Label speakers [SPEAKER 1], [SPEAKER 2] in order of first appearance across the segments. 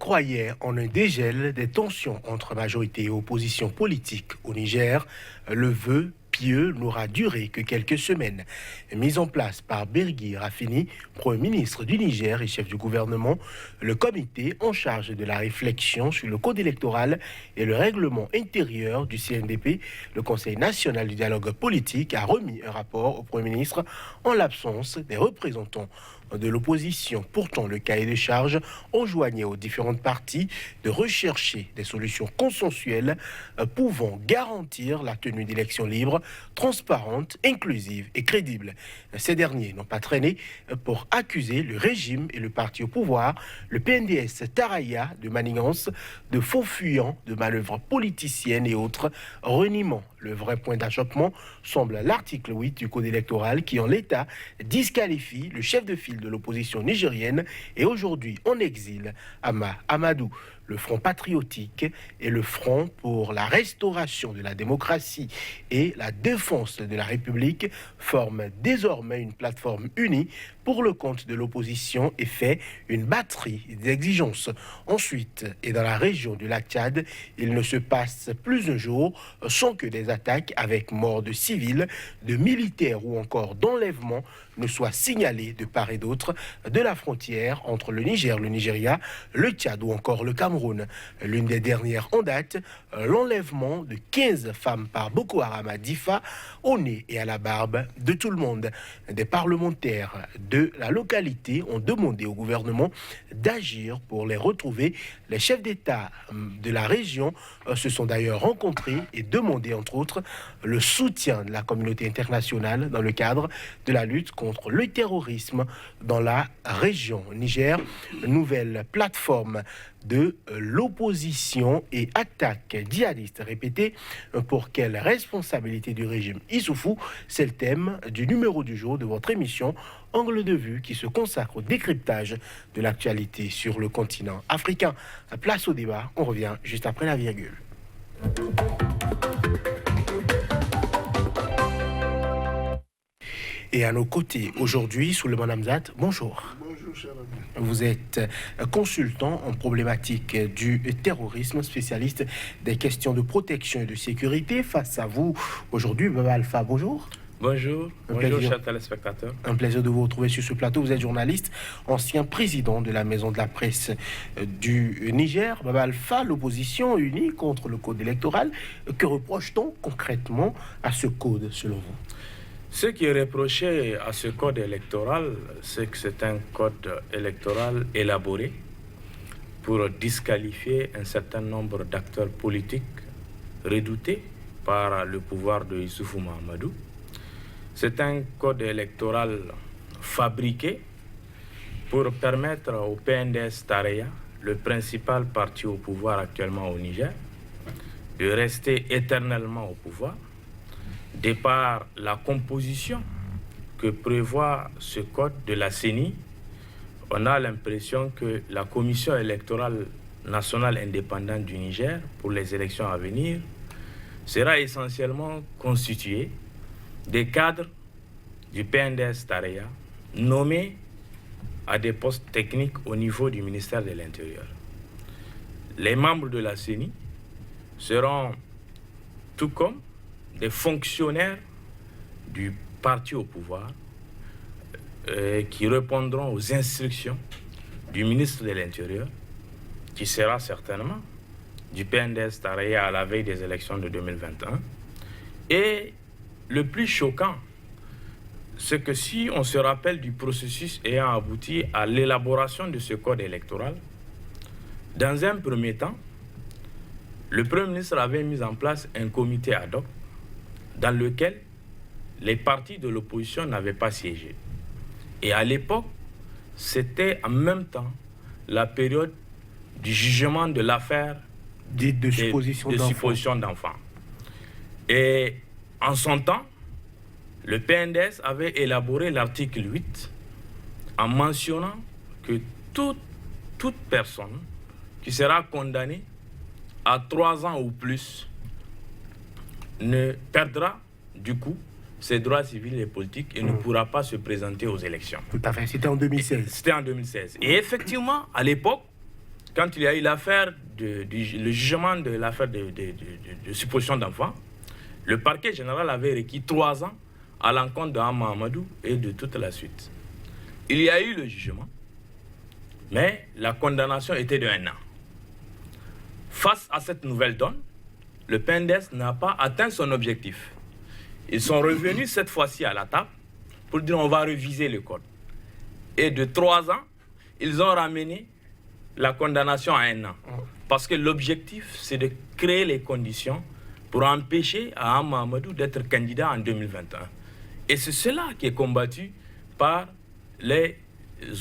[SPEAKER 1] croyait en un dégel des tensions entre majorité et opposition politique au Niger, le vœu pieux n'aura duré que quelques semaines. Mis en place par Birgui Rafini, Premier ministre du Niger et chef du gouvernement, le comité en charge de la réflexion sur le code électoral et le règlement intérieur du CNDP, le Conseil national du dialogue politique, a remis un rapport au Premier ministre en l'absence des représentants de l'opposition. Pourtant, le cahier de charges enjoignait aux différentes parties de rechercher des solutions consensuelles pouvant garantir la tenue d'élections libres, transparentes, inclusives et crédibles. Ces derniers n'ont pas traîné pour accuser le régime et le parti au pouvoir, le PNDS Taraya, de manigance, de faux fuyants, de manœuvres politiciennes et autres reniements. Le vrai point d'achoppement semble l'article 8 du Code électoral qui, en l'état, disqualifie le chef de file de l'opposition nigérienne et aujourd'hui en exil, Hama Amadou. Le Front patriotique et le Front pour la restauration de la démocratie et la défense de la République forment désormais une plateforme unie pour le compte de l'opposition et fait une batterie d'exigences. Ensuite, et dans la région du lac Tchad, il ne se passe plus un jour sans que des attaques avec mort de civils, de militaires ou encore d'enlèvements ne soient signalées de part et d'autre de la frontière entre le Niger, le Nigeria, le Tchad ou encore le Cameroun. L'une des dernières en date, l'enlèvement de 15 femmes par Boko Haram à Difa, au nez et à la barbe de tout le monde. Des parlementaires de la localité ont demandé au gouvernement d'agir pour les retrouver. Les chefs d'État de la région se sont d'ailleurs rencontrés et demandé entre autres le soutien de la communauté internationale dans le cadre de la lutte contre le terrorisme dans la région. Niger, nouvelle plateforme de l'opposition et attaque djihadiste répétée. Pour quelle responsabilité du régime Issoufou? C'est le thème du numéro du jour de votre émission Angle de vue qui se consacre au décryptage de l'actualité sur le continent africain. Place au débat, on revient juste après la virgule. Et à nos côtés aujourd'hui, Souleymane Hamzat, bonjour.
[SPEAKER 2] Bonjour, cher ami.
[SPEAKER 1] Vous êtes consultant en problématique du terrorisme, spécialiste des questions de protection et de sécurité. Face à vous aujourd'hui, Baba Alpha, bonjour.
[SPEAKER 3] Bonjour, bonjour chers téléspectateurs.
[SPEAKER 1] Un plaisir de vous retrouver sur ce plateau. Vous êtes journaliste, ancien président de la Maison de la Presse du Niger. Baba Alpha, l'opposition unie contre le code électoral. Que reproche-t-on concrètement à ce code selon vous?
[SPEAKER 3] Ce qui est reproché à ce code électoral, c'est que c'est un code électoral élaboré pour disqualifier un certain nombre d'acteurs politiques redoutés par le pouvoir de Issoufou Mahamadou. C'est un code électoral fabriqué pour permettre au PNDS Taraya, le principal parti au pouvoir actuellement au Niger, de rester éternellement au pouvoir. De par la composition que prévoit ce code de la CENI, on a l'impression que la Commission électorale nationale indépendante du Niger pour les élections à venir sera essentiellement constituée des cadres du PNDS Taraya nommés à des postes techniques au niveau du ministère de l'Intérieur. Les membres de la CENI seront tout comme des fonctionnaires du parti au pouvoir qui répondront aux instructions du ministre de l'Intérieur, qui sera certainement du PNDS Taraya à la veille des élections de 2021. Et le plus choquant, c'est que si on se rappelle du processus ayant abouti à l'élaboration de ce code électoral, dans un premier temps, le Premier ministre avait mis en place un comité ad hoc dans lequel les partis de l'opposition n'avaient pas siégé. Et à l'époque, c'était en même temps la période du jugement de l'affaire
[SPEAKER 1] de supposition
[SPEAKER 3] d'enfants. Et en son temps, le PNDS avait élaboré l'article 8 en mentionnant que toute personne qui sera condamnée à 3 ans ou plus ne perdra du coup ses droits civils et politiques et ne pourra pas se présenter aux élections.
[SPEAKER 1] Tout à fait, c'était en 2016.
[SPEAKER 3] C'était en 2016. Et effectivement, à l'époque, quand il y a eu l'affaire, le jugement de l'affaire de supposition d'enfant, le parquet général avait requis 3 ans à l'encontre de Hama Amadou et de toute la suite. Il y a eu le jugement, mais la condamnation était de 1 an. Face à cette nouvelle donne, le PNDS n'a pas atteint son objectif. Ils sont revenus cette fois-ci à la table pour dire on va réviser le code. Et de 3 ans, ils ont ramené la condamnation à 1 an. Parce que l'objectif, c'est de créer les conditions pour empêcher à Hama Amadou d'être candidat en 2021. Et c'est cela qui est combattu par les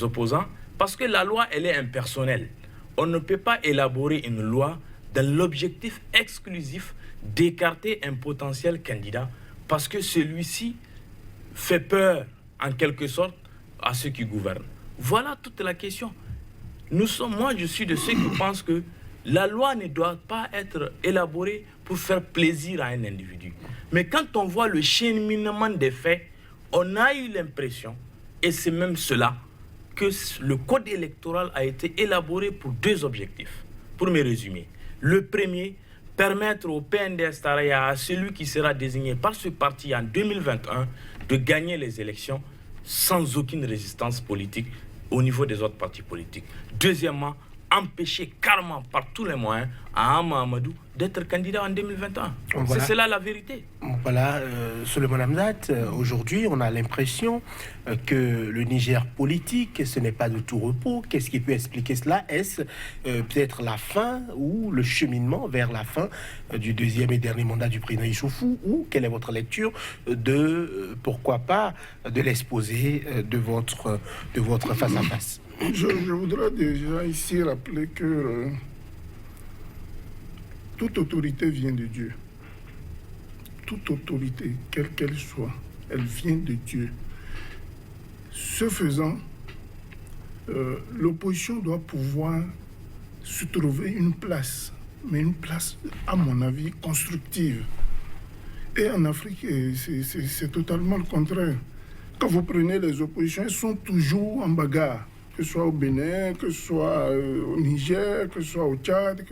[SPEAKER 3] opposants, parce que la loi, elle est impersonnelle. On ne peut pas élaborer une loi dans l'objectif exclusif d'écarter un potentiel candidat, parce que celui-ci fait peur, en quelque sorte, à ceux qui gouvernent. Voilà toute la question. Moi, je suis de ceux qui pensent que la loi ne doit pas être élaborée pour faire plaisir à un individu. Mais quand on voit le cheminement des faits, on a eu l'impression, et c'est même cela, que le code électoral a été élaboré pour 2 objectifs. Pour me résumer, le premier, permettre au PNDS Taraya, à celui qui sera désigné par ce parti en 2021, de gagner les élections sans aucune résistance politique au niveau des autres partis politiques. Deuxièmement, empêcher carrément par tous les moyens à Hama Amadou d'être candidat en 2021. Voilà. C'est cela la vérité.
[SPEAKER 1] Voilà, Souleymane Hamzat, aujourd'hui on a l'impression que le Niger politique, ce n'est pas de tout repos. Qu'est-ce qui peut expliquer cela? Est-ce peut-être la fin ou le cheminement vers la fin du 2e et dernier mandat du président Issoufou? Ou quelle est votre lecture de, pourquoi pas, de l'exposé de votre face-à-face?
[SPEAKER 2] Je voudrais déjà ici rappeler que toute autorité vient de Dieu. Toute autorité, quelle qu'elle soit, elle vient de Dieu. Ce faisant, l'opposition doit pouvoir se trouver une place, mais une place, à mon avis, constructive. Et en Afrique, c'est totalement le contraire. Quand vous prenez les oppositions, elles sont toujours en bagarre. Que ce soit au Bénin, que ce soit au Niger, que ce soit au Tchad.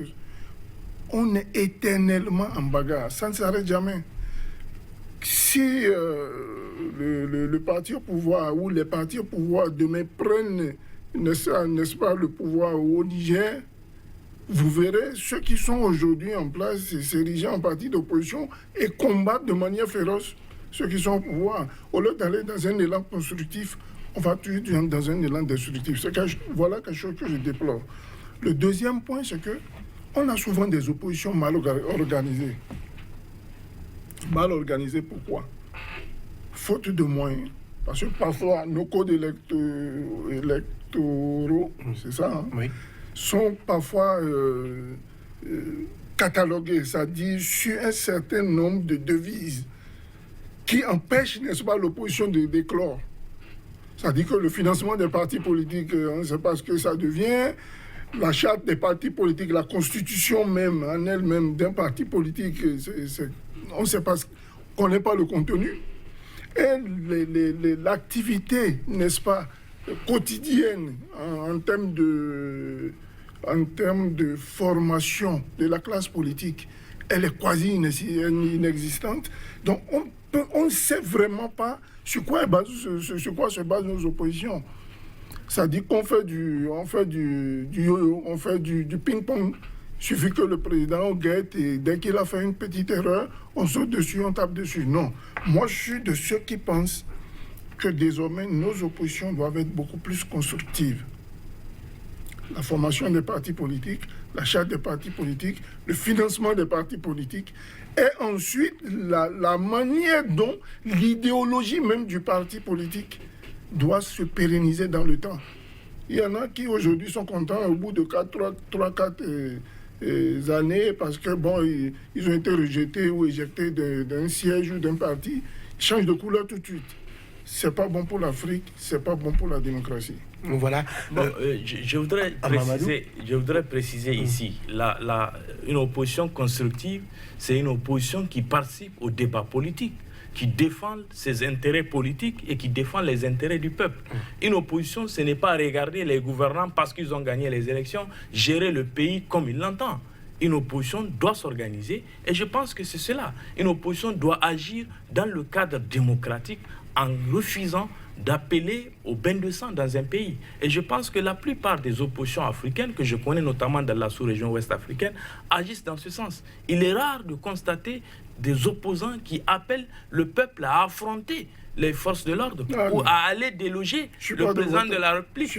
[SPEAKER 2] On est éternellement en bagarre, ça ne s'arrête jamais. Si le parti au pouvoir ou les partis au pouvoir demain prennent, n'est-ce pas, le pouvoir au Niger, vous verrez ceux qui sont aujourd'hui en place s'ériger en parti d'opposition et combattent de manière féroce ceux qui sont au pouvoir. Au lieu d'aller dans un élan constructif, on va toujours dans un élan destructif. Voilà quelque chose que je déplore. Le deuxième point, c'est que on a souvent des oppositions mal organisées. Mal organisées, pourquoi? Faute de moyens. Parce que parfois, nos codes électoraux, c'est ça, hein, oui, sont parfois catalogués, c'est-à-dire sur un certain nombre de devises qui empêchent, n'est-ce pas, l'opposition de d'éclore. C'est-à-dire que le financement des partis politiques, on ne sait pas ce que ça devient. La charte des partis politiques, la constitution même, en elle-même, d'un parti politique, on ne sait pas, on ne connaît pas le contenu. Et l'activité, n'est-ce pas, quotidienne, en termes de formation de la classe politique, elle est quasi inexistante. Donc, on ne sait vraiment pas sur quoi se basent nos oppositions. Ça dit qu'on fait du yo-yo, on fait du ping-pong. Il suffit que le président guette et dès qu'il a fait une petite erreur, on saute dessus, on tape dessus. Non. Moi, je suis de ceux qui pensent que désormais, nos oppositions doivent être beaucoup plus constructives. La formation des partis politiques, la charte des partis politiques, le financement des partis politiques, et ensuite la manière dont l'idéologie même du parti politique doit se pérenniser dans le temps. Il y en a qui aujourd'hui sont contents au bout de 3-4 années parce que bon, ils ont été rejetés ou éjectés d'un siège ou d'un parti. Ils changent de couleur tout de suite. C'est pas bon pour l'Afrique, c'est pas bon pour la démocratie.
[SPEAKER 1] Voilà.
[SPEAKER 3] Bon, je voudrais préciser ici, une opposition constructive, c'est une opposition qui participe au débat politique. qui défend ses intérêts politiques et qui défend les intérêts du peuple. Une opposition, ce n'est pas regarder les gouvernants parce qu'ils ont gagné les élections, gérer le pays comme ils l'entendent. Une opposition doit s'organiser et je pense que c'est cela. Une opposition doit agir dans le cadre démocratique en refusant d'appeler au bain de sang dans un pays. Et je pense que la plupart des oppositions africaines, que je connais notamment dans la sous-région ouest africaine, agissent dans ce sens. Il est rare de constater des opposants qui appellent le peuple à affronter les forces de l'ordre ou à aller déloger le président de la République.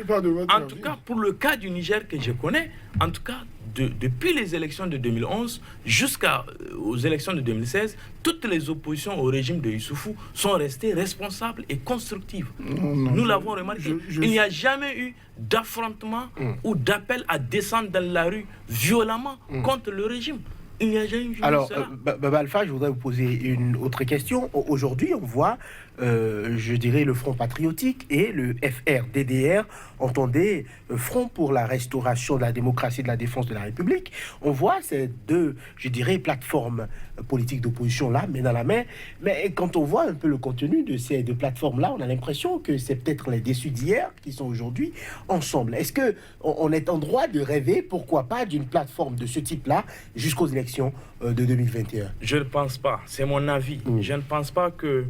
[SPEAKER 3] En tout cas, pour le cas du Niger que je connais, en tout cas, depuis les élections de 2011 jusqu'aux élections de 2016, toutes les oppositions au régime de Issoufou sont restées responsables et constructives. Nous l'avons remarqué. Il n'y a jamais eu d'affrontement ou d'appel à descendre dans la rue violemment contre le régime. Il n'y a jamais eu
[SPEAKER 1] Alors,
[SPEAKER 3] cela.
[SPEAKER 1] Baba Alpha, je voudrais vous poser une autre question. Aujourd'hui, on voit, je dirais, le Front patriotique et le FRDDR, entendez, Front pour la restauration de la démocratie et de la défense de la République. On voit ces deux, je dirais, plateformes politiques d'opposition là, main dans la main. Mais quand on voit un peu le contenu de ces deux plateformes-là, on a l'impression que c'est peut-être les déçus d'hier qui sont aujourd'hui ensemble. Est-ce qu'on est en droit de rêver, pourquoi pas, d'une plateforme de ce type-là jusqu'aux élections de 2021?
[SPEAKER 3] Je ne pense pas. C'est mon avis. Je ne pense pas que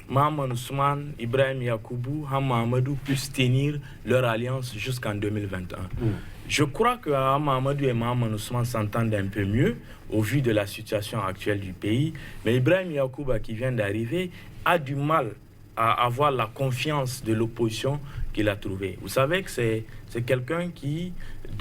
[SPEAKER 3] Mahaman Ousmane, Ibrahim Yacoubou, Hama Amadou puissent tenir leur alliance jusqu'en 2021. Je crois que Hama Amadou et Mahaman Ousmane s'entendent un peu mieux au vu de la situation actuelle du pays. Mais Ibrahim Yacouba, qui vient d'arriver, a du mal à avoir la confiance de l'opposition qu'il a trouvée. Vous savez que c'est quelqu'un qui,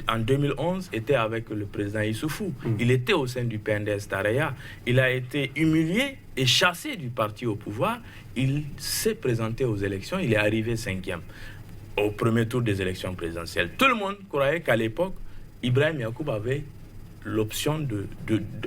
[SPEAKER 3] en 2011, était avec le président Issoufou. Il était au sein du PNDS Tareya. Il a été humilié et chassé du parti au pouvoir. Il s'est présenté aux élections. Il est arrivé 5e au premier tour des élections présidentielles. Tout le monde croyait qu'à l'époque, Ibrahim Yacoub avait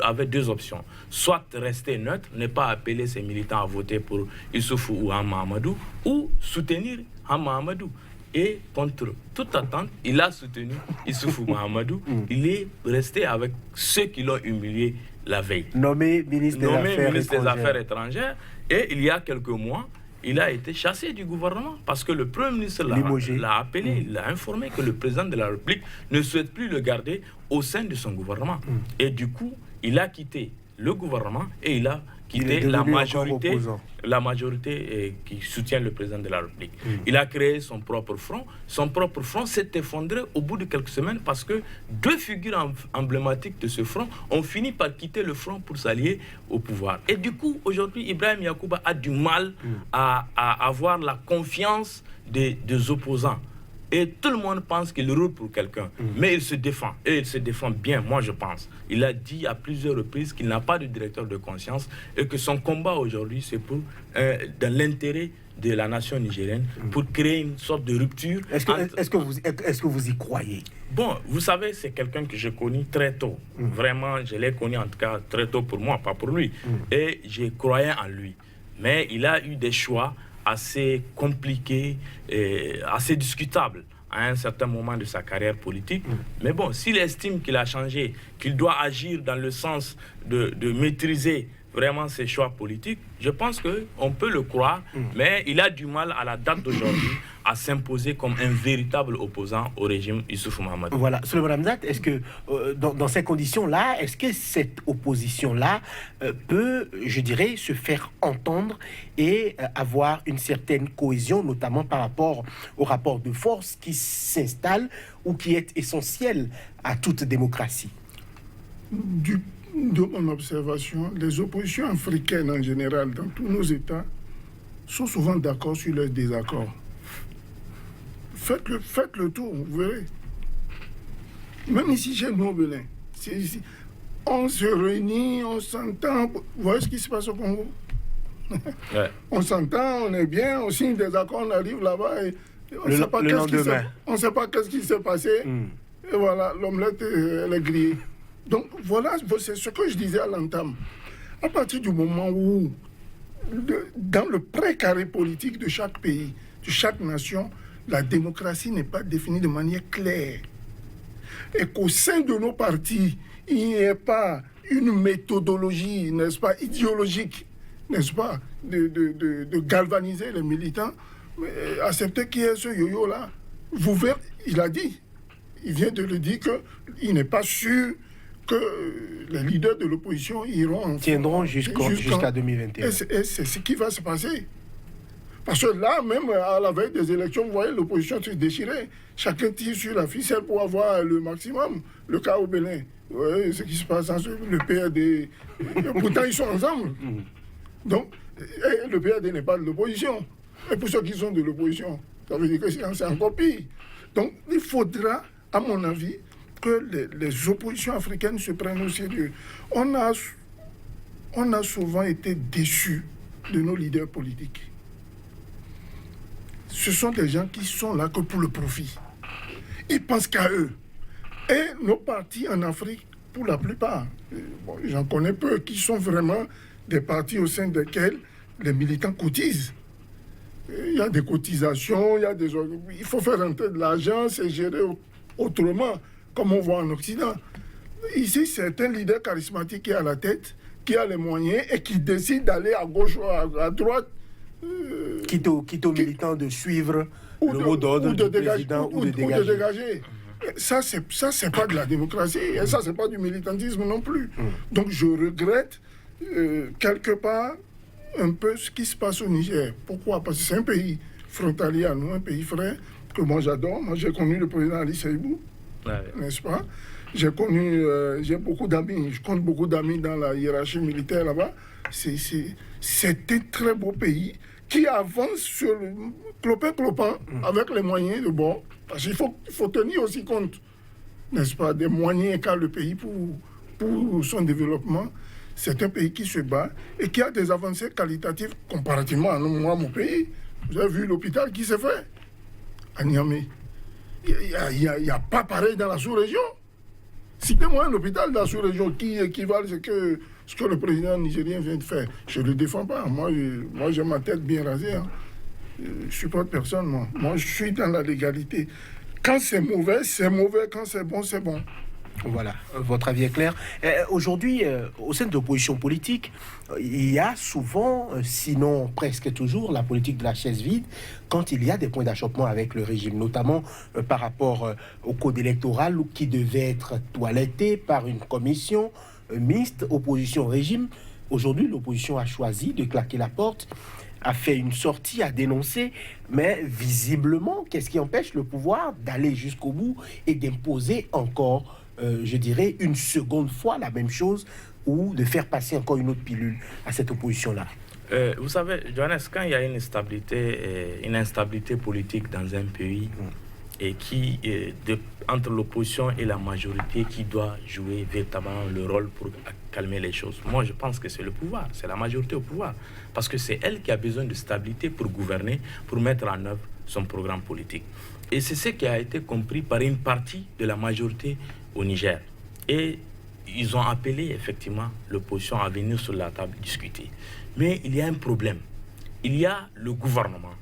[SPEAKER 3] avait deux options. Soit rester neutre, ne pas appeler ses militants à voter pour Issoufou ou Hama Amadou, ou soutenir Hama Amadou. Et contre toute attente, il a soutenu Issoufou Mahamadou. Il est resté avec ceux qui l'ont humilié la veille.
[SPEAKER 1] Nommé ministre des Affaires
[SPEAKER 3] étrangères. Et il y a quelques mois, il a été chassé du gouvernement parce que le Premier ministre l'a appelé, l'a informé que le président de la République ne souhaite plus le garder au sein de son gouvernement. Et du coup, il a quitté le gouvernement et il a quitté la majorité qui soutient le président de la République. Il a créé son propre front. Son propre front s'est effondré au bout de quelques semaines parce que deux figures emblématiques de ce front ont fini par quitter le front pour s'allier au pouvoir. Et du coup, aujourd'hui, Ibrahim Yacouba a du mal à avoir la confiance des opposants. Et tout le monde pense qu'il roule pour quelqu'un. Mais il se défend. Et il se défend bien, moi je pense. Il a dit à plusieurs reprises qu'il n'a pas de directeur de conscience et que son combat aujourd'hui, c'est pour dans l'intérêt de la nation nigérienne, pour créer une sorte de rupture.
[SPEAKER 1] Est-ce que vous y croyez?
[SPEAKER 3] Bon, vous savez, c'est quelqu'un que je connais très tôt. Vraiment, je l'ai connu en tout cas très tôt pour moi, pas pour lui. Et je croyais en lui. Mais il a eu des choix assez compliqué et assez discutable à un certain moment de sa carrière politique. Mais bon, s'il estime qu'il a changé, qu'il doit agir dans le sens de maîtriser vraiment ses choix politiques, je pense qu'on peut le croire, mais il a du mal à la date d'aujourd'hui à s'imposer comme un véritable opposant au régime Issoufou Mahamadou.
[SPEAKER 1] Voilà. Souleymane Hamzat, est-ce que dans ces conditions-là, est-ce que cette opposition-là peut, je dirais, se faire entendre et avoir une certaine cohésion, notamment par rapport au rapport de force qui s'installe ou qui est essentiel à toute démocratie?
[SPEAKER 2] De mon observation, les oppositions africaines en général, dans tous nos États, sont souvent d'accord sur leurs désaccords. Faites le tour, vous verrez. Même ici, chez nous au Bénin, on se réunit, on s'entend. Vous voyez ce qui se passe au Congo? On s'entend, on est bien, on signe des accords, on arrive là-bas et on ne sait pas qu'est-ce qui s'est passé. Et voilà, l'omelette, elle est grillée. Donc voilà, c'est ce que je disais à l'entame. À partir du moment où, dans le précaré politique de chaque pays, de chaque nation, la démocratie n'est pas définie de manière claire, et qu'au sein de nos partis, il n'y ait pas une méthodologie, n'est-ce pas, idéologique n'est-ce pas, de galvaniser les militants, accepter qu'il y ait ce yo-yo-là. Vous verrez, il a dit, il vient de le dire qu'il n'est pas sûr que les leaders de l'opposition
[SPEAKER 1] tiendront jusqu'à 2021.
[SPEAKER 2] Et c'est ce qui va se passer. Parce que là, même à la veille des élections, vous voyez, l'opposition se déchirait. Chacun tire sur la ficelle pour avoir le maximum. Le cas au Bénin, vous voyez ce qui se passe dans le PRD. Pourtant, ils sont ensemble. Donc, le PRD n'est pas de l'opposition. Et pour ceux qui sont de l'opposition, ça veut dire que c'est encore pire. Donc, il faudra, à mon avis, que les oppositions africaines se prennent au sérieux. On a souvent été déçus de nos leaders politiques. Ce sont des gens qui sont là que pour le profit. Ils pensent qu'à eux. Et nos partis en Afrique, pour la plupart, bon, j'en connais peu, qui sont vraiment des partis au sein desquels les militants cotisent. Il y a des cotisations, il faut faire rentrer de l'argent, c'est géré autrement, comme on voit en Occident. Ici, c'est un leader charismatique qui est à la tête, qui a les moyens et qui décide d'aller à gauche ou à droite.
[SPEAKER 1] Quitte aux militants de suivre le mot d'ordre du président ou de dégager.
[SPEAKER 2] Ça, c'est pas de la démocratie. Et ça, c'est pas du militantisme non plus. Donc, je regrette quelque part un peu ce qui se passe au Niger. Pourquoi? Parce que c'est un pays frontalier à nous, un pays frère, que moi j'adore. Moi, j'ai connu le président Ali Seibou, n'est-ce pas? J'ai beaucoup d'amis, je compte beaucoup d'amis dans la hiérarchie militaire là-bas. C'est un très beau pays qui avance sur le clopin avec les moyens de bord. Parce qu'il faut tenir aussi compte, n'est-ce pas, des moyens qu'a le pays pour son développement. C'est un pays qui se bat et qui a des avancées qualitatives comparativement à mon pays. Vous avez vu l'hôpital qui s'est fait à Niamey. Il n'y a pas pareil dans la sous-région. Citez-moi un hôpital dans la sous-région qui équivale ce que le président nigérien vient de faire. Je ne le défends pas. Moi j'ai ma tête bien rasée. Hein. Je ne supporte personne, moi. Moi, je suis dans la légalité. Quand c'est mauvais, c'est mauvais. Quand c'est bon, c'est bon.
[SPEAKER 1] Voilà, votre avis est clair. Aujourd'hui, au sein de l'opposition politique, il y a souvent, sinon presque toujours, la politique de la chaise vide quand il y a des points d'achoppement avec le régime, notamment par rapport au code électoral qui devait être toiletté par une commission mixte opposition-régime. Aujourd'hui, l'opposition a choisi de claquer la porte, a fait une sortie, a dénoncé, mais visiblement, qu'est-ce qui empêche le pouvoir d'aller jusqu'au bout et d'imposer encore je dirais, une seconde fois la même chose ou de faire passer encore une autre pilule à cette opposition-là?
[SPEAKER 3] Vous savez, Johannes, quand il y a une instabilité politique dans un pays et entre l'opposition et la majorité qui doit jouer véritablement le rôle pour calmer les choses, moi je pense que c'est le pouvoir, c'est la majorité au pouvoir, parce que c'est elle qui a besoin de stabilité pour gouverner, pour mettre en œuvre son programme politique. Et c'est ce qui a été compris par une partie de la majorité au Niger. Et ils ont appelé effectivement l'opposition à venir sur la table discuter. Mais il y a un problème. Il y a le gouvernement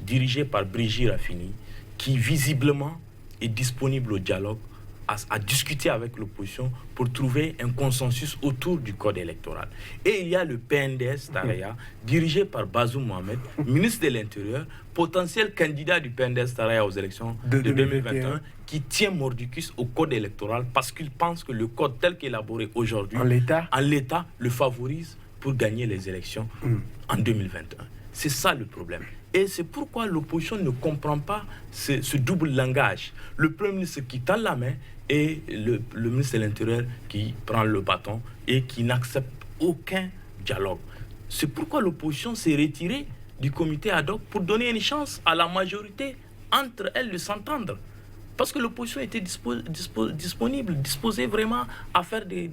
[SPEAKER 3] dirigé par Brigitte Raffini qui visiblement est disponible au dialogue, à discuter avec l'opposition pour trouver un consensus autour du code électoral. Et il y a le PNDS Taraya, dirigé par Bazoum Mohamed, ministre de l'Intérieur, potentiel candidat du PNDS Taraya aux élections de 2021, qui tient mordicus au code électoral parce qu'il pense que le code tel qu'élaboré aujourd'hui, en l'état, le favorise pour gagner les élections en 2021. C'est ça le problème. Et c'est pourquoi l'opposition ne comprend pas ce double langage. Le Premier ministre qui tend la main et le ministre de l'Intérieur qui prend le bâton et qui n'accepte aucun dialogue. C'est pourquoi l'opposition s'est retirée du comité ad hoc pour donner une chance à la majorité entre elles de s'entendre. Parce que l'opposition était disposée vraiment à faire des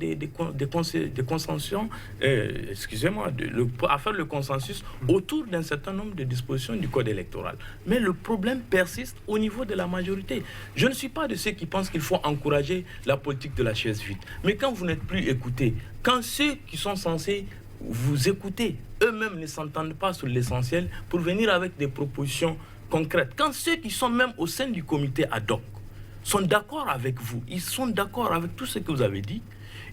[SPEAKER 3] consensus, à faire le consensus autour d'un certain nombre de dispositions du code électoral. Mais le problème persiste au niveau de la majorité. Je ne suis pas de ceux qui pensent qu'il faut encourager la politique de la chaise vide. Mais quand vous n'êtes plus écoutés, quand ceux qui sont censés vous écouter, eux-mêmes ne s'entendent pas sur l'essentiel pour venir avec des propositions concrètes, quand ceux qui sont même au sein du comité ad hoc sont d'accord avec vous, ils sont d'accord avec tout ce que vous avez dit,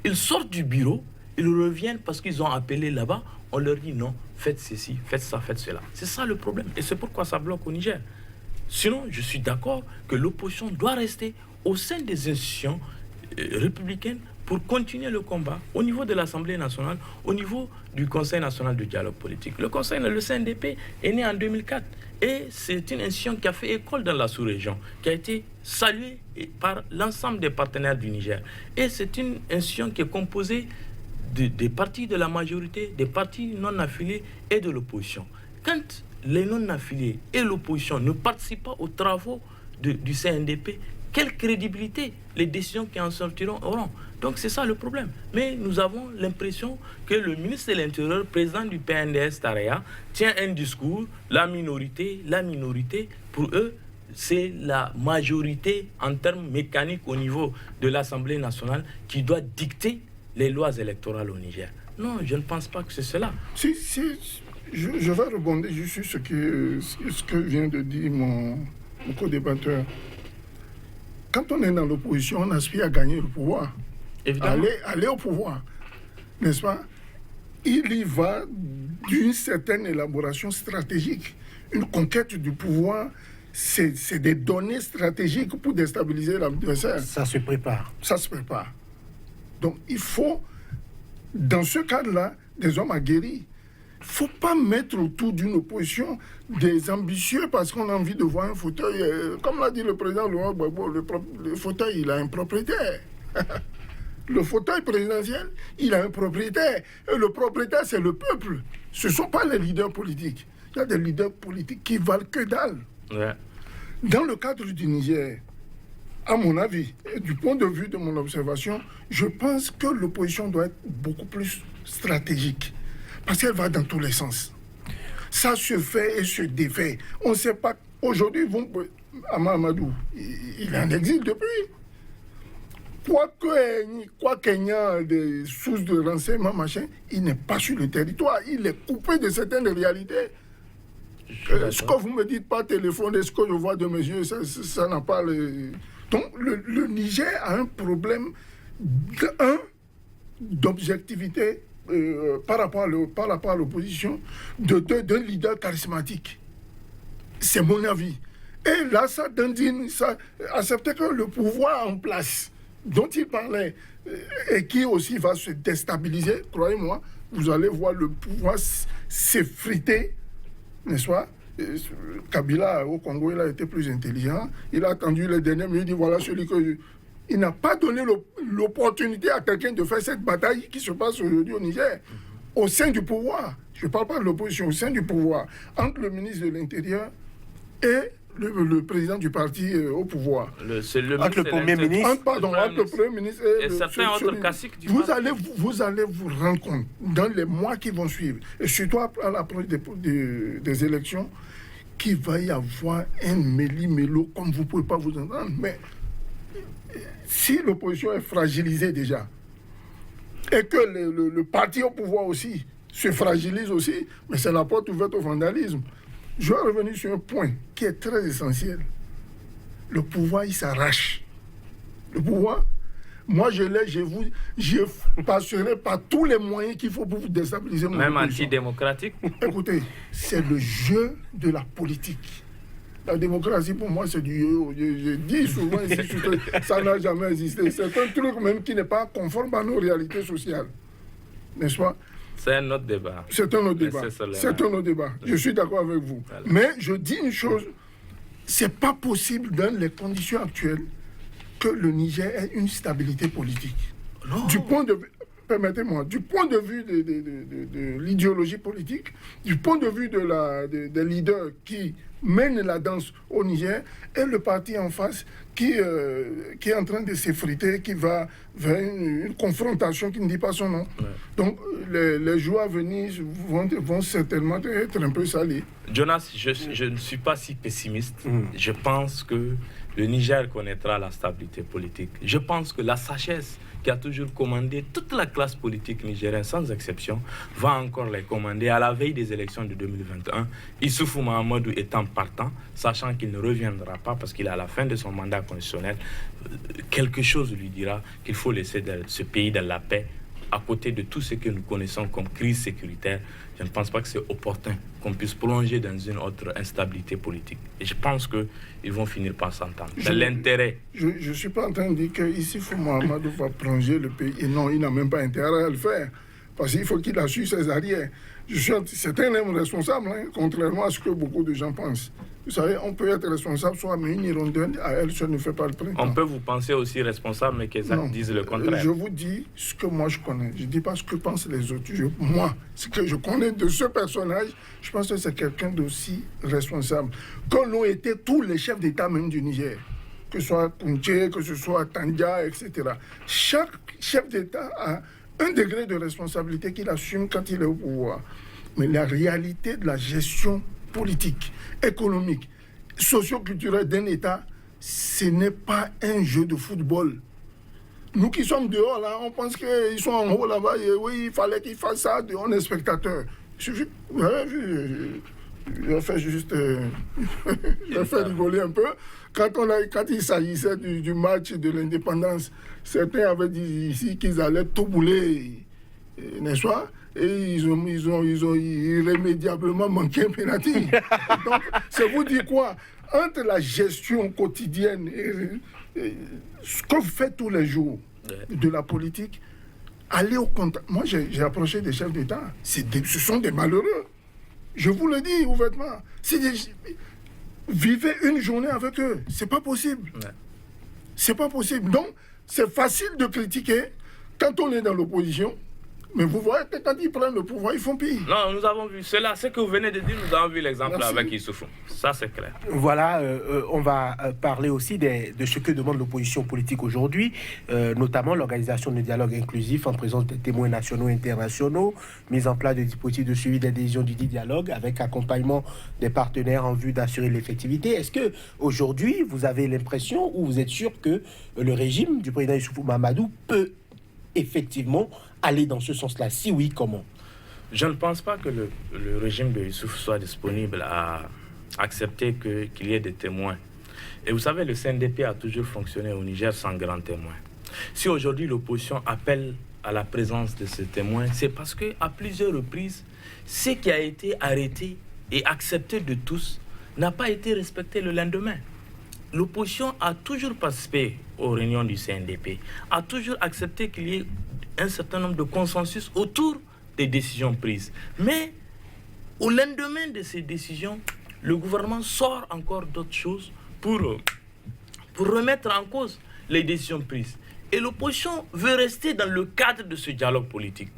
[SPEAKER 3] ils sortent du bureau ils reviennent parce qu'ils ont appelé là-bas, on leur dit non, faites ceci, faites ça, faites cela. C'est ça le problème. Et c'est pourquoi ça bloque au Niger. Sinon, je suis d'accord que l'opposition doit rester au sein des institutions républicaines pour continuer le combat au niveau de l'Assemblée nationale, au niveau du Conseil national de dialogue politique. Le CNDP est né en 2004 et c'est une institution qui a fait école dans la sous-région, qui a été saluée par l'ensemble des partenaires du Niger. Et c'est une institution qui est composée des partis de la majorité, des partis non affiliés et de l'opposition. Quand les non affiliés et l'opposition ne participent pas aux travaux du CNDP, quelle crédibilité les décisions qui en sortiront auront? Donc c'est ça le problème. Mais nous avons l'impression que le ministre de l'Intérieur, président du PNDS Tareya, tient un discours, la minorité, pour eux, c'est la majorité en termes mécaniques au niveau de l'Assemblée nationale qui doit dicter les lois électorales au Niger. Non, je ne pense pas que c'est cela.
[SPEAKER 2] Je vais rebondir juste sur ce que vient de dire mon co-débatteur. Quand on est dans l'opposition, on aspire à gagner le pouvoir. Aller au pouvoir, n'est-ce pas? Il y va d'une certaine élaboration stratégique. Une conquête du pouvoir, c'est des données stratégiques pour déstabiliser l'adversaire.
[SPEAKER 1] Ça se prépare.
[SPEAKER 2] Ça se prépare. Donc il faut, dans ce cadre-là, des hommes aguerris. Il ne faut pas mettre autour d'une opposition des ambitieux parce qu'on a envie de voir un fauteuil. Comme l'a dit le président Laurent Gbagbo, le fauteuil, il a un propriétaire. Le fauteuil présidentiel, il a un propriétaire. Et le propriétaire, c'est le peuple. Ce ne sont pas les leaders politiques. Il y a des leaders politiques qui valent que dalle.
[SPEAKER 3] Ouais.
[SPEAKER 2] Dans le cadre du Niger, à mon avis, et du point de vue de mon observation, je pense que l'opposition doit être beaucoup plus stratégique. Parce qu'elle va dans tous les sens. Ça se fait et se défait. On ne sait pas. Aujourd'hui, Amadou, il est en exil depuis. Quoi qu'il y ait des sources de renseignement, machin, il n'est pas sur le territoire. Il est coupé de certaines réalités. Ce que vous me dites par téléphone et ce que je vois de mes yeux, ça n'a pas le... Donc, le Niger a un problème d'objectivité par rapport à l'opposition, d'un leader charismatique. C'est mon avis. Et là, ça dandine, ça accepter que le pouvoir en place, dont il parlait, et qui aussi va se déstabiliser, croyez-moi, vous allez voir le pouvoir s'effriter, n'est-ce pas? Kabila au Congo, il a été plus intelligent. Il a attendu les dernières minutes, il dit voilà celui que... Il n'a pas donné l'opportunité à quelqu'un de faire cette bataille qui se passe aujourd'hui au Niger, au sein du pouvoir. Je ne parle pas de l'opposition, au sein du pouvoir, entre le ministre de l'Intérieur et le président du parti au pouvoir.
[SPEAKER 1] Entre le Premier ministre
[SPEAKER 2] entre le Premier ministre
[SPEAKER 3] et certains autres classiques du
[SPEAKER 2] vous allez vous rendre compte dans les mois qui vont suivre, et surtout à l'approche des élections, qu'il va y avoir un méli-mélo comme vous ne pouvez pas vous entendre. Mais si l'opposition est fragilisée déjà, et que le parti au pouvoir aussi se fragilise aussi, mais c'est la porte ouverte au vandalisme. Je vais revenir sur un point qui est très essentiel. Le pouvoir, il s'arrache. Le pouvoir, moi je passerai par tous les moyens qu'il faut pour vous déstabiliser.
[SPEAKER 3] Même antidémocratique.
[SPEAKER 2] Écoutez, c'est le jeu de la politique. La démocratie, pour moi, c'est du yo. Je dis souvent ici que ça n'a jamais existé. C'est un truc même qui n'est pas conforme à nos réalités sociales. N'est-ce pas?
[SPEAKER 3] C'est un autre débat.
[SPEAKER 2] C'est un autre débat. C'est un autre débat. Je suis d'accord avec vous. Voilà. Mais je dis une chose, c'est pas possible dans les conditions actuelles que le Niger ait une stabilité politique.
[SPEAKER 3] Non.
[SPEAKER 2] Permettez-moi, du point de vue de l'idéologie politique, du point de vue des leaders qui mènent la danse au Niger, et le parti en face qui est en train de s'effriter, qui va vers une confrontation qui ne dit pas son nom. Ouais. Donc, les jours à venir vont certainement être un peu salés.
[SPEAKER 3] Jonas, je ne suis pas si pessimiste. Je pense que le Niger connaîtra la stabilité politique. Je pense que la sagesse qui a toujours commandé toute la classe politique nigérienne, sans exception, va encore les commander à la veille des élections de 2021. Issoufou Mahamadou étant partant, sachant qu'il ne reviendra pas parce qu'il est à la fin de son mandat constitutionnel, quelque chose lui dira qu'il faut laisser ce pays dans la paix à côté de tout ce que nous connaissons comme crise sécuritaire, je ne pense pas que c'est opportun qu'on puisse plonger dans une autre instabilité politique. Et je pense qu'ils vont finir par s'entendre. C'est l'intérêt.
[SPEAKER 2] Je ne suis pas en train de dire qu'ici, Mohamedou va plonger le pays. Et non, il n'a même pas intérêt à le faire. Parce qu'il faut qu'il assure ses arrières. C'est un homme responsable, hein, contrairement à ce que beaucoup de gens pensent. Vous savez, on peut être responsable soit, mais une hirondelle, à elle, ça ne fait pas le printemps.
[SPEAKER 3] On peut vous penser aussi responsable, mais qu'ils disent le contraire.
[SPEAKER 2] Je vous dis ce que moi je connais. Je ne dis pas ce que pensent les autres. Moi, ce que je connais de ce personnage, je pense que c'est quelqu'un d'aussi responsable que l'ont été tous les chefs d'État même du Niger. Que ce soit Kounché, que ce soit Tandja, etc. Chaque chef d'État a un degré de responsabilité qu'il assume quand il est au pouvoir. Mais la réalité de la gestion politique, économique, socio-culturelle d'un État, ce n'est pas un jeu de football. Nous qui sommes dehors, là, on pense qu'ils sont en haut là-bas, et oui, il fallait qu'ils fassent ça, on est spectateur. Vous avez vu, je fais juste... je fais rigoler un peu. Quand il s'agissait du match de l'indépendance, certains avaient dit ici qu'ils allaient tout bouler, n'est-ce pas? Et ils ont irrémédiablement manqué un pénalty. Donc, ça vous dit quoi? Entre la gestion quotidienne et ce qu'on fait tous les jours de la politique, aller au contact. Moi, j'ai approché des chefs d'État. Ce sont des malheureux. Je vous le dis ouvertement. Vivez une journée avec eux. C'est pas possible. C'est pas possible. Donc, c'est facile de critiquer quand on est dans l'opposition. Mais vous voyez que quand ils prennent le pouvoir, ils font pire.
[SPEAKER 3] Non, nous avons vu cela. Ce que vous venez de dire, nous avons vu l'exemple avec Issoufou. Ça, c'est clair.
[SPEAKER 1] Voilà, on va parler aussi de ce que demande l'opposition politique aujourd'hui, notamment l'organisation de dialogue inclusif en présence des témoins nationaux et internationaux, mise en place de dispositifs de suivi des décisions du dit dialogue avec accompagnement des partenaires en vue d'assurer l'effectivité. Est-ce que aujourd'hui, vous avez l'impression ou vous êtes sûr que le régime du président Issoufou Mahamadou peut effectivement aller dans ce sens-là? Si oui, comment?
[SPEAKER 3] Je ne pense pas que le régime de Youssouf soit disponible à accepter qu'il y ait des témoins. Et vous savez, le CNDP a toujours fonctionné au Niger sans grands témoins. Si aujourd'hui l'opposition appelle à la présence de ces témoins, c'est parce qu'à plusieurs reprises, ce qui a été arrêté et accepté de tous n'a pas été respecté le lendemain. L'opposition a toujours participé aux réunions du CNDP, a toujours accepté qu'il y ait un certain nombre de consensus autour des décisions prises. Mais au lendemain de ces décisions, le gouvernement sort encore d'autres choses pour remettre en cause les décisions prises. Et l'opposition veut rester dans le cadre de ce dialogue politique.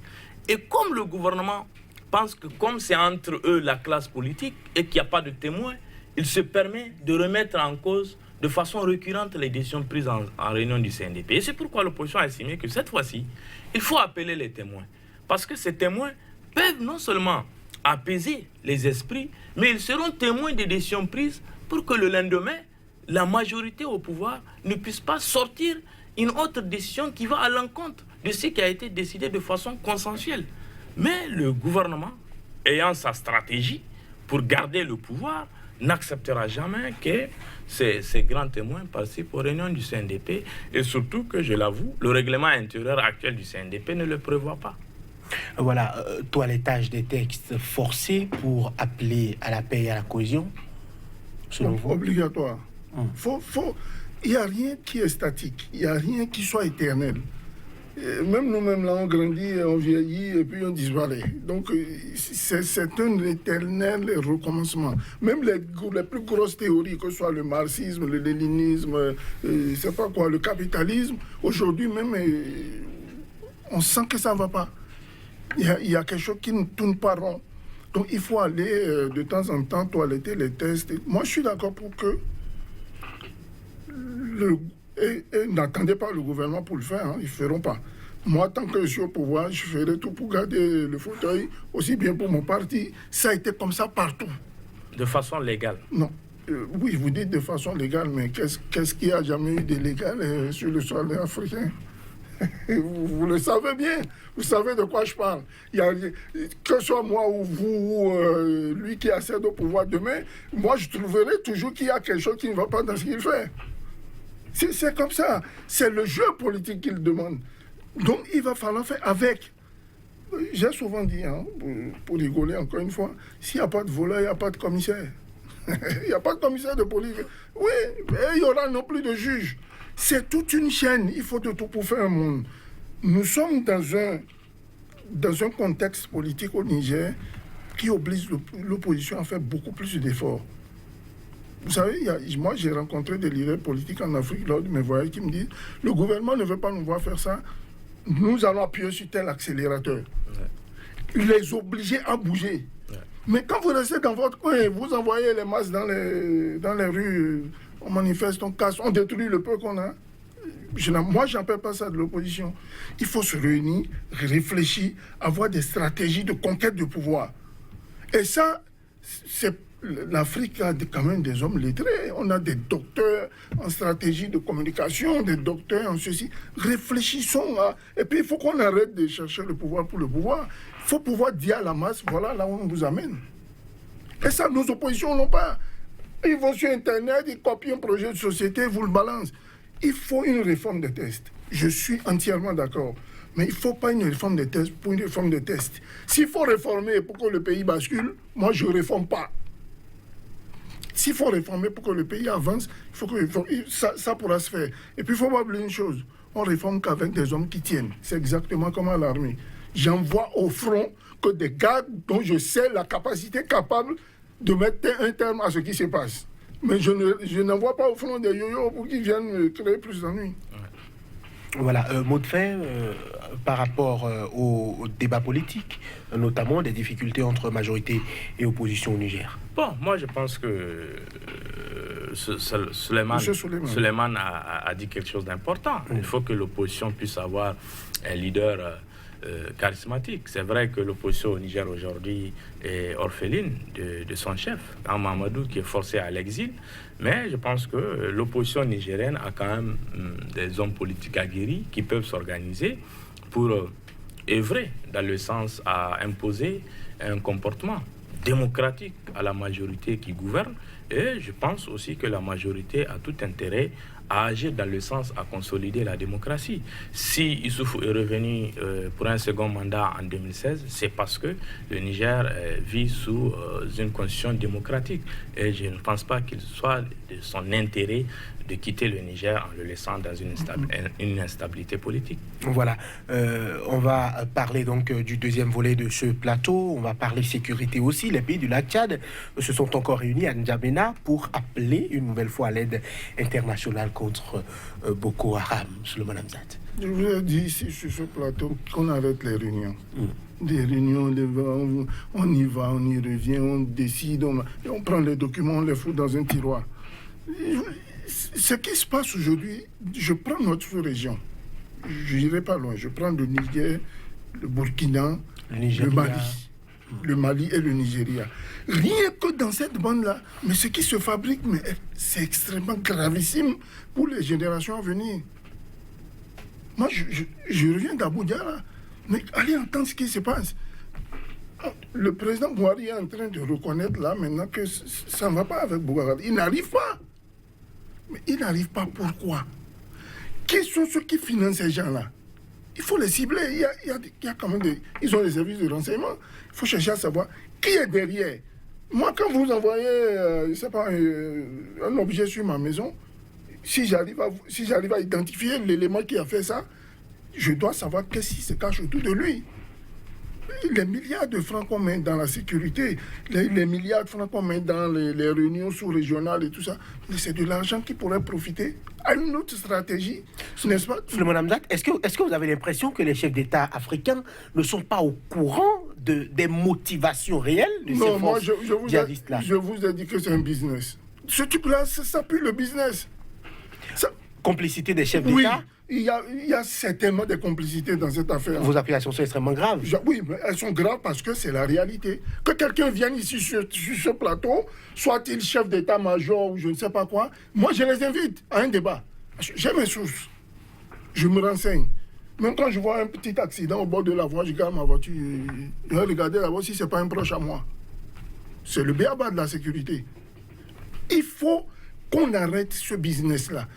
[SPEAKER 3] Et comme le gouvernement pense que comme c'est entre eux la classe politique et qu'il n'y a pas de témoins, il se permet de remettre en cause de façon récurrente les décisions prises en réunion du CNDP. Et c'est pourquoi l'opposition a estimé que cette fois-ci, il faut appeler les témoins. Parce que ces témoins peuvent non seulement apaiser les esprits, mais ils seront témoins des décisions prises pour que le lendemain, la majorité au pouvoir ne puisse pas sortir une autre décision qui va à l'encontre de ce qui a été décidé de façon consensuelle. Mais le gouvernement, ayant sa stratégie pour garder le pouvoir, n'acceptera jamais que ces grands témoins participent aux réunions du CNDP et surtout que, je l'avoue, le règlement intérieur actuel du CNDP ne le prévoit pas.
[SPEAKER 1] Voilà, toilettage des textes forcés pour appeler à la paix et à la cohésion, selon vous?
[SPEAKER 2] Obligatoire. Il n'y a rien qui est statique, il n'y a rien qui soit éternel. Même nous-mêmes, là, on grandit, on vieillit et puis on disparaît. Donc, c'est un éternel recommencement. Même les plus grosses théories, que ce soit le marxisme, le léninisme, c'est pas quoi, le capitalisme, aujourd'hui même, on sent que ça ne va pas. Il y a quelque chose qui ne tourne pas rond. Donc, il faut aller de temps en temps toiletter les tests. Moi, je suis d'accord pour que et n'attendez pas le gouvernement pour le faire, hein, ils ne feront pas. Moi, tant que je suis au pouvoir, je ferai tout pour garder le fauteuil, aussi bien pour mon parti. Ça a été comme ça partout.
[SPEAKER 3] De façon légale?
[SPEAKER 2] Non. Oui, vous dites de façon légale, mais qu'est-ce qu'il n'y a jamais eu de légal sur le sol africain? Vous le savez bien, vous savez de quoi je parle. Que ce soit moi ou vous, ou lui qui accède au pouvoir demain, moi je trouverai toujours qu'il y a quelque chose qui ne va pas dans ce qu'il fait. C'est comme ça, c'est le jeu politique qu'il demande. Donc il va falloir faire avec. J'ai souvent dit, hein, pour rigoler encore une fois, s'il n'y a pas de voleur, il n'y a pas de commissaire. Il n'y a pas de commissaire de police. Oui, mais il n'y aura non plus de juge. C'est toute une chaîne. Il faut de tout pour faire un monde. Nous sommes dans un contexte politique au Niger qui oblige l'opposition à faire beaucoup plus d'efforts. Vous savez, moi j'ai rencontré des leaders politiques en Afrique lors de mes voyages qui me disent le gouvernement ne veut pas nous voir faire ça, nous allons appuyer sur tel accélérateur. Ouais. Les obliger à bouger. Ouais. Mais quand vous restez dans votre coin, vous envoyez les masses dans les rues, on manifeste, on casse, on détruit le peu qu'on a. Moi, je n'appelle pas ça de l'opposition. Il faut se réunir, réfléchir, avoir des stratégies de conquête de pouvoir. Et ça, l'Afrique a quand même des hommes lettrés. On a des docteurs en stratégie de communication, des docteurs en ceci. Réfléchissons. Et puis, il faut qu'on arrête de chercher le pouvoir pour le pouvoir. Il faut pouvoir dire à la masse, voilà là où on vous amène. Et ça, nos oppositions n'ont pas. Ils vont sur Internet, ils copient un projet de société, vous le balancent. Il faut une réforme des tests. Je suis entièrement d'accord. Mais il ne faut pas une réforme des tests pour une réforme des tests. S'il faut réformer pour que le pays bascule, moi, je ne réforme pas. S'il faut réformer pour que le pays avance, ça pourra se faire. Et puis, il ne faut pas oublier une chose. On ne réforme qu'avec des hommes qui tiennent. C'est exactement comme à l'armée. J'envoie au front que des gars dont je sais la capacité capable de mettre un terme à ce qui se passe. Mais je n'envoie pas au front des yo-yo pour qu'ils viennent créer plus d'ennuis.
[SPEAKER 1] Voilà, mot de fin par rapport au débat politique, notamment des difficultés entre majorité et opposition au Niger.
[SPEAKER 3] Bon, moi je pense que Suleiman a dit quelque chose d'important. Il faut que l'opposition puisse avoir un leader charismatique. C'est vrai que l'opposition au Niger aujourd'hui est orpheline de son chef, Mamadou, qui est forcé à l'exil. Mais je pense que l'opposition nigérienne a quand même des hommes politiques aguerris qui peuvent s'organiser pour œuvrer dans le sens à imposer un comportement démocratique à la majorité qui gouverne. Et je pense aussi que la majorité a tout intérêt à agir dans le sens à consolider la démocratie. Si Issoufou est revenu pour un second mandat en 2016, c'est parce que le Niger vit sous une constitution démocratique. Et je ne pense pas qu'il soit de son intérêt de quitter le Niger en le laissant dans une instabilité politique.
[SPEAKER 1] Voilà. On va parler donc du deuxième volet de ce plateau. On va parler sécurité aussi. Les pays du lac Tchad se sont encore réunis à N'Djamena pour appeler une nouvelle fois à l'aide internationale contre Boko Haram. Suleiman Hamzat.
[SPEAKER 2] Je vous ai dit ici sur ce plateau qu'on arrête les réunions. Des réunions, on y va, on y revient, on décide, on prend les documents, on les fout dans un tiroir. Ce qui se passe aujourd'hui, je prends notre sous-région. Je n'irai pas loin. Je prends le Niger, le Burkina, le Mali et le Nigeria. Rien que dans cette bande-là, mais ce qui se fabrique, mais c'est extrêmement gravissime pour les générations à venir. Moi, je reviens d'Abuja, là, mais allez entendre ce qui se passe. Le président Buhari est en train de reconnaître là maintenant que ça ne va pas avec Bougarat. Il n'arrive pas. Mais il n'arrive pas, pourquoi? Qui sont ceux qui financent ces gens-là? Il faut les cibler. Il y a quand même ils ont des services de renseignement. Il faut chercher à savoir qui est derrière. Moi, quand vous envoyez, je sais pas, un objet sur ma maison, si j'arrive à identifier l'élément qui a fait ça, je dois savoir qu'est-ce qui se cache autour de lui. Les milliards de francs qu'on met dans la sécurité, les milliards de francs qu'on met dans les réunions sous-régionales et tout ça, mais c'est de l'argent qui pourrait profiter à une autre stratégie, n'est-ce pas?
[SPEAKER 1] Suleiman Hamzat, est-ce que vous avez l'impression que les chefs d'État africains ne sont pas au courant des motivations réelles de ces forces djihadistes-là?
[SPEAKER 2] Je vous ai dit que c'est un business. Ce truc-là, ça pue le business.
[SPEAKER 1] Complicité des chefs d'État?
[SPEAKER 2] Il y a certainement des complicités dans cette affaire.
[SPEAKER 1] Vos appellations sont extrêmement graves.
[SPEAKER 2] Oui, mais elles sont graves parce que c'est la réalité. Que quelqu'un vienne ici sur ce plateau, soit-il chef d'état-major ou je ne sais pas quoi, moi je les invite à un débat. J'ai mes sources. Je me renseigne. Même quand je vois un petit accident au bord de la voie, je garde ma voiture. Je vais regarder d'abord si ce n'est pas un proche à moi. C'est le b.a.-ba de la sécurité. Il faut qu'on arrête ce business-là.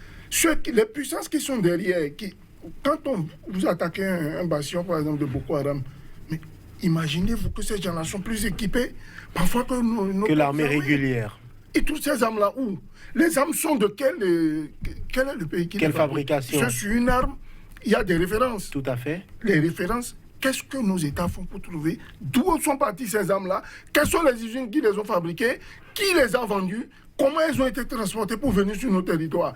[SPEAKER 2] Les puissances qui sont derrière, quand vous attaquez un bastion, par exemple, de Boko Haram, mais imaginez-vous que ces gens-là sont plus équipés parfois que
[SPEAKER 1] l'armée régulière.
[SPEAKER 2] Et toutes ces armes-là, où? Les armes sont de quel est le pays qui
[SPEAKER 1] Quelle
[SPEAKER 2] les fabrique?
[SPEAKER 1] fabrication?
[SPEAKER 2] Sur une arme, il y a des références.
[SPEAKER 1] Tout à fait.
[SPEAKER 2] Les références, qu'est-ce que nos États font pour trouver d'où sont parties ces armes-là? Quelles sont les usines qui les ont fabriquées? Qui les a vendues? Comment elles ont été transportées pour venir sur nos territoires?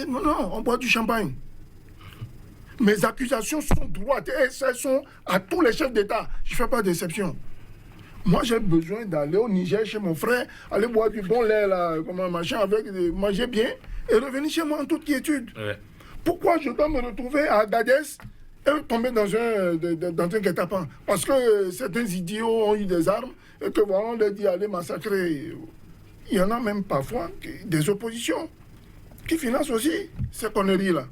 [SPEAKER 2] Non, non, on boit du champagne. Mes accusations sont droites et elles sont à tous les chefs d'État. Je ne fais pas d'exception. Moi, j'ai besoin d'aller au Niger chez mon frère, aller boire du bon lait, là, comme machin, manger bien, et revenir chez moi en toute quiétude. Ouais. Pourquoi je dois me retrouver à Agadez et tomber dans un guet-apens? Parce que certains idiots ont eu des armes et que voilà, on leur dit aller massacrer. Il y en a même parfois des oppositions qui financent aussi ces conneries-là.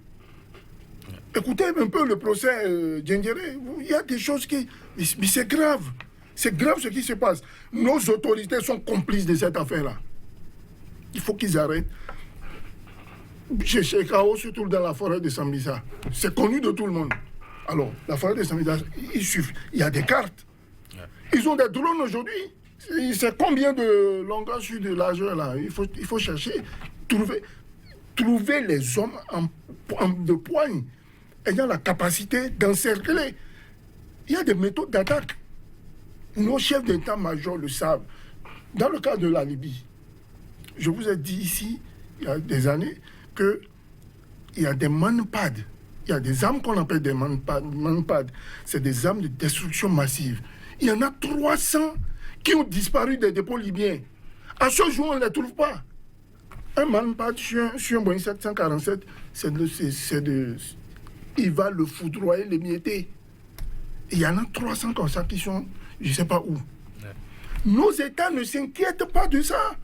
[SPEAKER 2] Écoutez un peu le procès Djendjéré. Il y a des choses qui... Mais c'est grave. C'est grave ce qui se passe. Nos autorités sont complices de cette affaire-là. Il faut qu'ils arrêtent. Chez Kao, surtout dans la forêt de Sambisa. C'est connu de tout le monde. Alors, la forêt de Sambisa, il y a des cartes. Ils ont des drones aujourd'hui. C'est combien de longueur sur de largeur là? Il faut chercher, trouver les hommes de poigne ayant la capacité d'encercler. Il y a des méthodes d'attaque. Nos chefs d'état-major le savent. Dans le cas de la Libye, je vous ai dit ici, il y a des années, qu'il y a des manpad. Il y a des armes qu'on appelle des manpad. C'est des armes de destruction massive. Il y en a 300 qui ont disparu des dépôts libyens. À ce jour, on ne les trouve pas. Un manpad sur un Boeing 747, il va le foudroyer, l'émietter. Il y en a 300 comme ça qui sont, je ne sais pas où. Ouais. Nos États ne s'inquiètent pas de ça.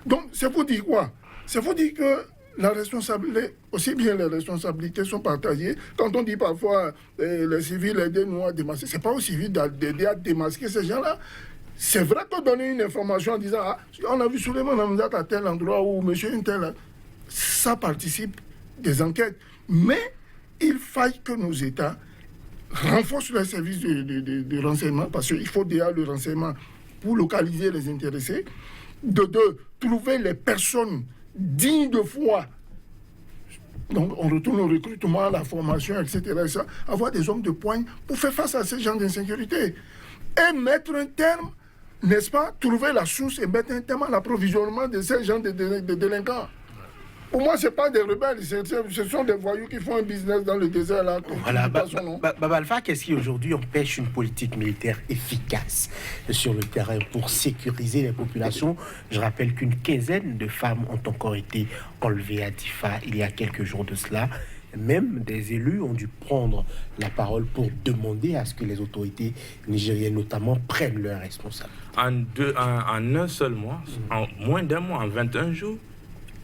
[SPEAKER 2] Donc, c'est pour dire quoi? C'est pour dire que la responsabilité, aussi bien les responsabilités sont partagées. Quand on dit parfois les civils aident-nous à démasquer, ce n'est pas aux civils d'aider à démasquer ces gens-là. C'est vrai que donner une information en disant ah, on a vu Souleymane Hamzat à tel endroit ou monsieur un tel, ça participe des enquêtes. Mais il faille que nos États renforcent les services de renseignement, parce qu'il faut déjà le renseignement pour localiser les intéressés, de trouver les personnes dignes de foi. Donc on retourne au recrutement, à la formation, etc. Ça, avoir des hommes de poigne pour faire face à ces gens d'insécurité. Et mettre un terme, n'est-ce pas, trouver la source et mettre un terme à l'approvisionnement de ces gens de délinquants. Pour moi, ce n'est pas des rebelles, ce sont des voyous qui font un business dans le désert. Là,
[SPEAKER 1] voilà, Baba Alpha, qu'est-ce qui aujourd'hui empêche une politique militaire efficace sur le terrain pour sécuriser les populations? Je rappelle qu'une quinzaine de femmes ont encore été enlevées à Difa il y a quelques jours de cela. Même des élus ont dû prendre la parole pour demander à ce que les autorités nigériennes notamment prennent leurs responsabilités.
[SPEAKER 3] En un seul mois, en moins d'un mois, en 21 jours,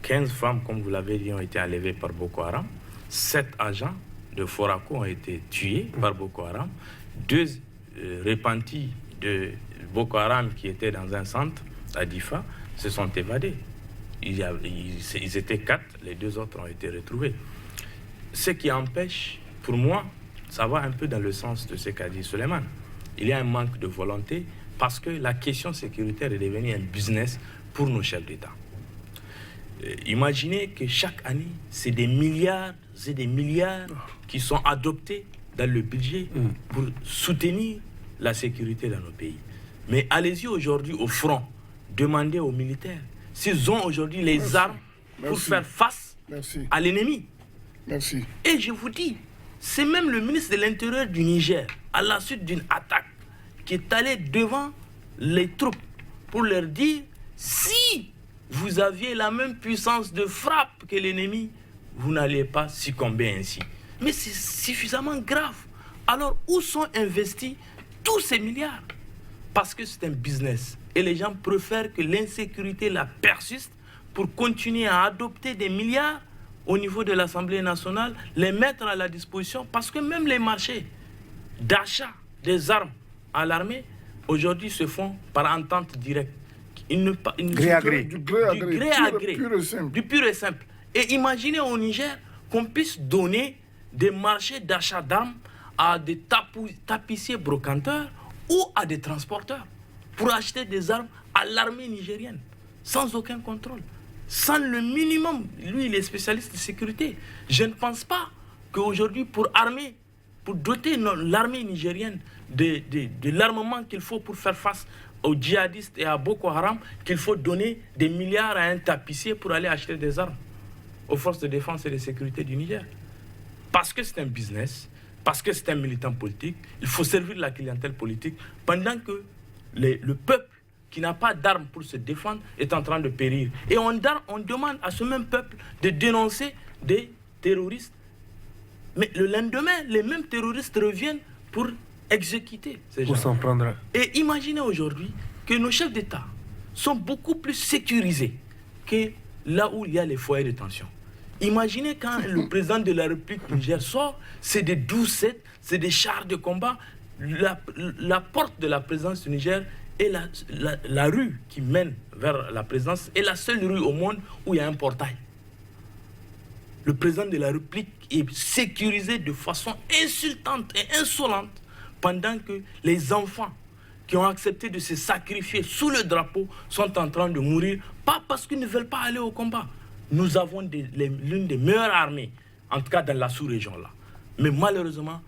[SPEAKER 3] 15 femmes, comme vous l'avez dit, ont été enlevées par Boko Haram. 7 agents de Forako ont été tués par Boko Haram. 2 repentis de Boko Haram qui étaient dans un centre à Difa se sont évadés. Ils étaient 4, les 2 autres ont été retrouvés. Ce qui empêche, pour moi, ça va un peu dans le sens de ce qu'a dit Souleymane. Il y a un manque de volonté parce que la question sécuritaire est devenue un business pour nos chefs d'État. Imaginez que chaque année, c'est des milliards et des milliards qui sont adoptés dans le budget pour soutenir la sécurité dans nos pays. Mais allez-y aujourd'hui au front, demandez aux militaires s'ils ont aujourd'hui les armes pour faire face à l'ennemi.
[SPEAKER 2] Merci.
[SPEAKER 3] Et je vous dis, c'est même le ministre de l'Intérieur du Niger, à la suite d'une attaque, qui est allé devant les troupes pour leur dire si vous aviez la même puissance de frappe que l'ennemi, vous n'allez pas succomber ainsi. Mais c'est suffisamment grave. Alors, où sont investis tous ces milliards? Parce que c'est un business. Et les gens préfèrent que l'insécurité la persiste pour continuer à adopter des milliards au niveau de l'Assemblée nationale, les mettre à la disposition, parce que même les marchés d'achat des armes à l'armée, aujourd'hui se font par entente directe.
[SPEAKER 1] Gré à gré.
[SPEAKER 3] Du gré à gré. Du pur et simple. Et imaginez au Niger qu'on puisse donner des marchés d'achat d'armes à des tapissiers brocanteurs ou à des transporteurs pour acheter des armes à l'armée nigérienne, sans aucun contrôle, sans le minimum. Lui, il est spécialiste de sécurité. Je ne pense pas qu'aujourd'hui, pour doter l'armée nigérienne de l'armement qu'il faut pour faire face aux djihadistes et à Boko Haram, qu'il faut donner des milliards à un tapissier pour aller acheter des armes aux forces de défense et de sécurité du Niger. Parce que c'est un business, parce que c'est un militant politique, il faut servir la clientèle politique pendant que le peuple qui n'a pas d'armes pour se défendre est en train de périr. Et on demande à ce même peuple de dénoncer des terroristes. Mais le lendemain, les mêmes terroristes reviennent pour exécuter ces gens.
[SPEAKER 1] Pour s'en prendre.
[SPEAKER 3] Et imaginez aujourd'hui que nos chefs d'État sont beaucoup plus sécurisés que là où il y a les foyers de tension. Imaginez quand le président de la République du Niger sort, c'est des 12-7, c'est des chars de combat. La porte de la présidence du Niger et la rue qui mène vers la présidence est la seule rue au monde où il y a un portail. Le président de la République est sécurisé de façon insultante et insolente pendant que les enfants qui ont accepté de se sacrifier sous le drapeau sont en train de mourir, pas parce qu'ils ne veulent pas aller au combat. Nous avons l'une des meilleures armées, en tout cas dans la sous-région là. Mais malheureusement,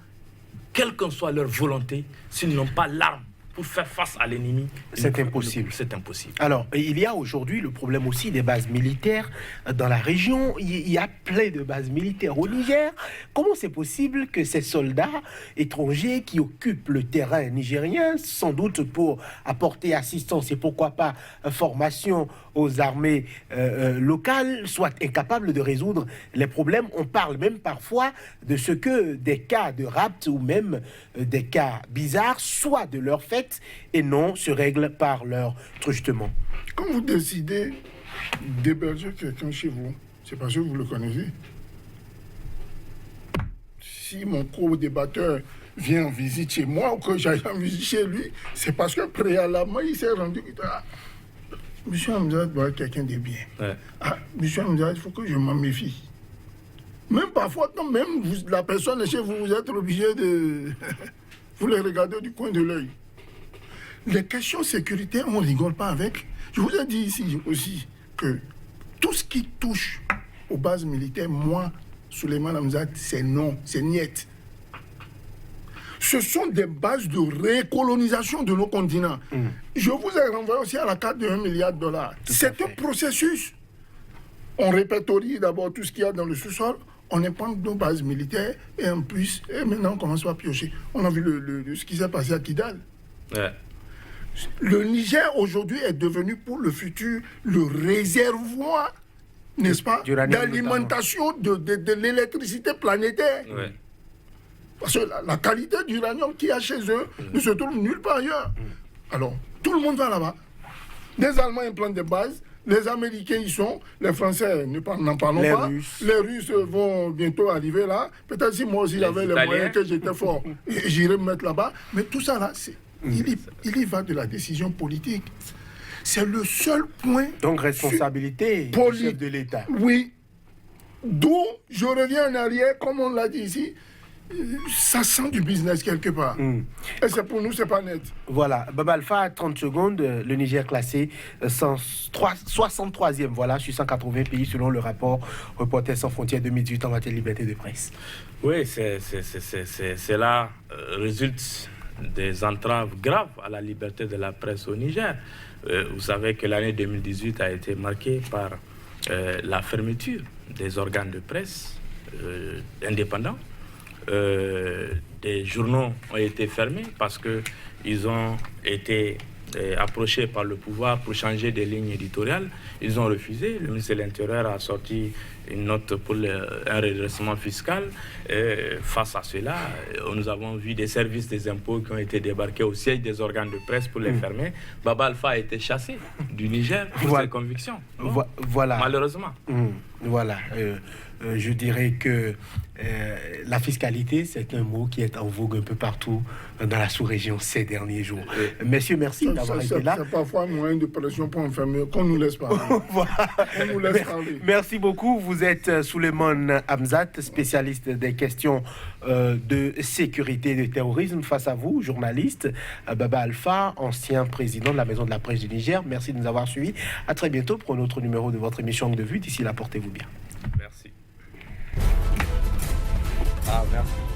[SPEAKER 3] quelle que soit leur volonté, s'ils n'ont pas l'arme pour faire face à l'ennemi,
[SPEAKER 1] c'est impossible.
[SPEAKER 3] C'est impossible.
[SPEAKER 1] Alors, il y a aujourd'hui le problème aussi des bases militaires dans la région. Il y a plein de bases militaires au Niger. Comment c'est possible que ces soldats étrangers qui occupent le terrain nigérien, sans doute pour apporter assistance et pourquoi pas formation aux armées locales, soient incapables de résoudre les problèmes? On parle même parfois de ce que des cas de rapt ou même des cas bizarres soient de leur fait et non se règlent par leur truchement.
[SPEAKER 2] Quand vous décidez d'héberger quelqu'un chez vous, c'est parce que vous le connaissez. Si mon co-débatteur vient en visite chez moi ou que j'aille en visite chez lui, c'est parce que préalablement, il s'est rendu compte. Monsieur Hamza doit être quelqu'un de bien. Ouais. Monsieur Hamza, il faut que je m'en méfie. Même parfois, quand même la personne est chez vous, vous êtes obligé de... vous les regardez du coin de l'œil. Les questions sécuritaires, on ne rigole pas avec. Je vous ai dit ici aussi que tout ce qui touche aux bases militaires, moi, Souleymane Hamzat, c'est non, c'est niet. Ce sont des bases de récolonisation de nos continents. Je vous ai renvoyé aussi à la carte de $1 milliard. C'est un processus. On répertorie d'abord tout ce qu'il y a dans le sous-sol, on épande nos bases militaires et en plus, et maintenant on commence à piocher. On a vu ce qui s'est passé à Kidal. Ouais. Le Niger aujourd'hui est devenu pour le futur le réservoir, n'est-ce pas, d'alimentation de l'électricité planétaire. Ouais. Parce que la qualité d'uranium qu'il y a chez eux ne se trouve nulle part ailleurs. Alors, tout le monde va là-bas. Les Allemands implantent des bases, les Américains y sont, les Français n'en parlons pas. Les Russes vont bientôt arriver là. Peut-être si moi aussi j'avais les moyens que j'étais fort, j'irais me mettre là-bas. Mais tout ça là, il y va de la décision politique. C'est le seul point. Donc
[SPEAKER 1] responsabilité du chef de l'État.
[SPEAKER 2] Oui. D'où je reviens en arrière, comme on l'a dit ici. Ça sent du business quelque part. Et c'est pour nous, c'est pas net.
[SPEAKER 1] Voilà. Baba Alpha, 30 secondes. Le Niger classé 63e, voilà, sur 180 pays selon le rapport Reporters sans frontières 2018 en matière de liberté de presse.
[SPEAKER 3] Oui, c'est là résulte des entraves graves à la liberté de la presse au Niger. Vous savez que l'année 2018 a été marquée par la fermeture des organes de presse indépendants. Des journaux ont été fermés parce qu'ils ont été approchés par le pouvoir pour changer des lignes éditoriales. Ils ont refusé. Le ministre de l'Intérieur a sorti une note pour un redressement fiscal. Face à cela, nous avons vu des services des impôts qui ont été débarqués au siège des organes de presse pour les fermer. Baba Alpha a été chassé du Niger pour ses convictions.
[SPEAKER 1] Voilà.
[SPEAKER 3] Malheureusement.
[SPEAKER 1] Voilà. Je dirais que la fiscalité, c'est un mot qui est en vogue un peu partout dans la sous-région ces derniers jours. Messieurs, merci d'avoir été là.
[SPEAKER 2] C'est parfois un moyen de pression pour enfermer, qu'on nous laisse parler.
[SPEAKER 1] Voilà.
[SPEAKER 2] On nous laisse parler.
[SPEAKER 1] Merci beaucoup. Vous êtes Souleymane Hamzat, spécialiste des questions de sécurité et de terrorisme. Face à vous, journaliste, Baba Alpha, ancien président de la Maison de la Presse du Niger. Merci de nous avoir suivis. À très bientôt pour un autre numéro de votre émission Angle de Vue. D'ici là, portez-vous bien.
[SPEAKER 3] Merci. Merci.